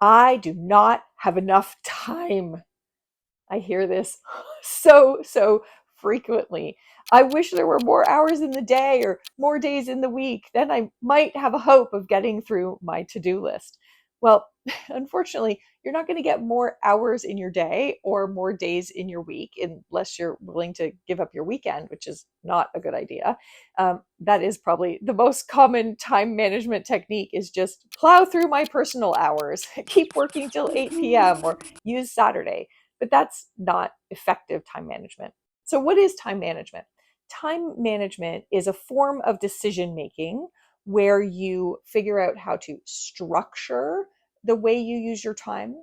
I do not have enough time. I hear this so frequently. I wish there were more hours in the day or more days in the week. Then I might have a hope of getting through my to-do list. Well, unfortunately, you're not going to get more hours in your day or more days in your week unless you're willing to give up your weekend, which is not a good idea. That is probably the most common time management technique is just plow through my personal hours, keep working till 8 p.m. or use Saturday, but that's not effective time management. So, what is time management? Time management is a form of decision making where you figure out how to structure the way you use your time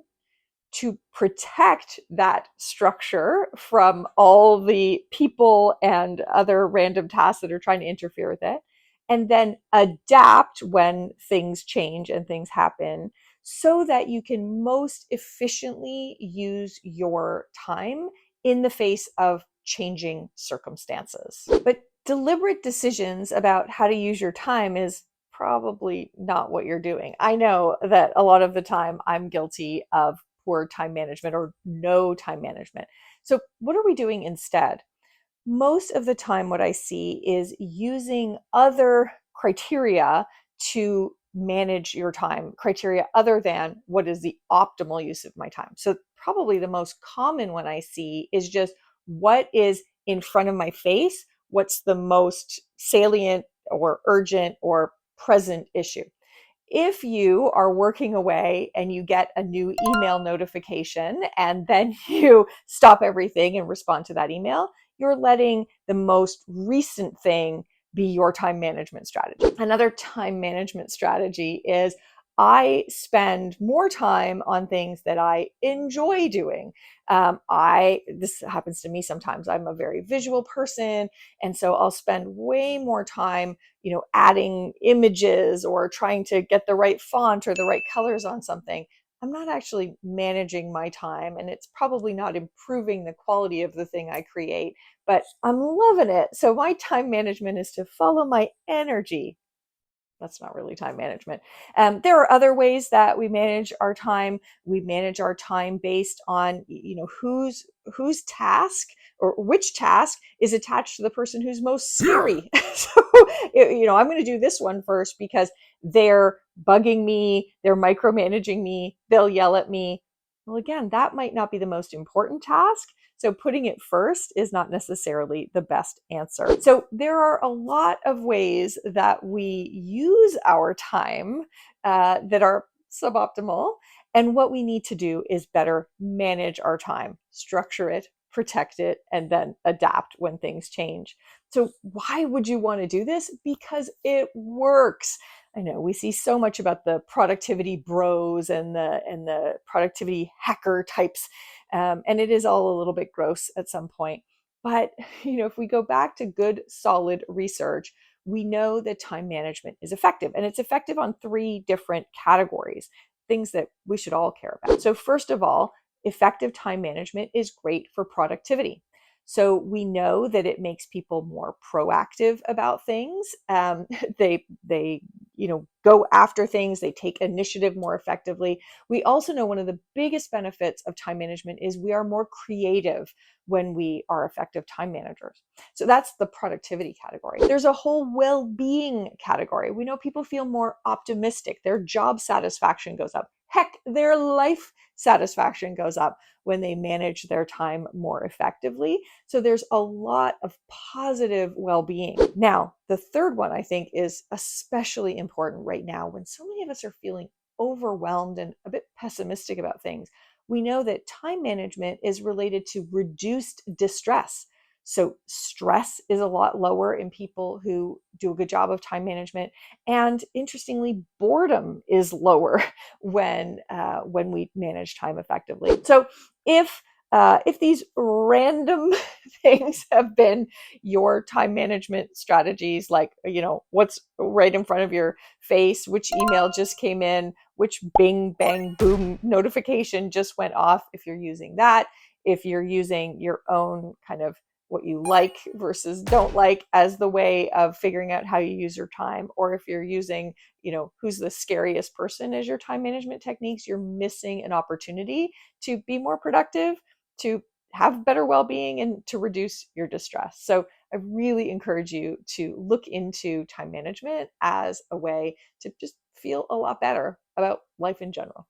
to protect that structure from all the people and other random tasks that are trying to interfere with it, and then adapt when things change and things happen so that you can most efficiently use your time in the face of changing circumstances. But deliberate decisions about how to use your time is probably not what you're doing. I know that a lot of the time I'm guilty of poor time management or no time management. So, what are we doing instead? Most of the time, what I see is using other criteria to manage your time, criteria other than what is the optimal use of my time. So, probably the most common one I see is just what is in front of my face, what's the most salient or urgent or present issue. If you are working away and you get a new email notification and then you stop everything and respond to that email, you're letting the most recent thing be your time management strategy. Another time management strategy is I spend more time on things that I enjoy doing. This happens to me sometimes. I'm a very visual person, and so I'll spend way more time adding images or trying to get the right font or the right colors on something. I'm not actually managing my time, and it's probably not improving the quality of the thing I create, but I'm loving it. So my time management is to follow my energy. That's not really time management. There are other ways that we manage our time. We manage our time based on, whose task or which task is attached to the person who's most scary. So, I'm going to do this one first because they're bugging me, they're micromanaging me, they'll yell at me. Well, again, that might not be the most important task. So putting it first is not necessarily the best answer. So there are a lot of ways that we use our time that are suboptimal. And what we need to do is better manage our time, structure it, protect it, and then adapt when things change. So why would you want to do this? Because it works. I know we see so much about the productivity bros and the productivity hacker types, and it is all a little bit gross at some point. But if we go back to good, solid research, we know that time management is effective, and it's effective on three different categories, things that we should all care about. So, first of all, effective time management is great for productivity. So we know that it makes people more proactive about things. They go after things. They take initiative more effectively. We also know one of the biggest benefits of time management is we are more creative when we are effective time managers. So that's the productivity category. There's a whole well-being category. We know people feel more optimistic. Their job satisfaction goes up. Heck, their life satisfaction goes up when they manage their time more effectively. So there's a lot of positive well-being. Now, the third one I think is especially important right now when so many of us are feeling overwhelmed and a bit pessimistic about things. We know that time management is related to reduced distress. So stress is a lot lower in people who do a good job of time management, and interestingly, boredom is lower when we manage time effectively. So if these random things have been your time management strategies, like what's right in front of your face, which email just came in, which bing bang boom notification just went off, if you're using that, if you're using your own kind of what you like versus don't like as the way of figuring out how you use your time. Or if you're using, who's the scariest person as your time management techniques, you're missing an opportunity to be more productive, to have better well-being, and to reduce your distress. So I really encourage you to look into time management as a way to just feel a lot better about life in general.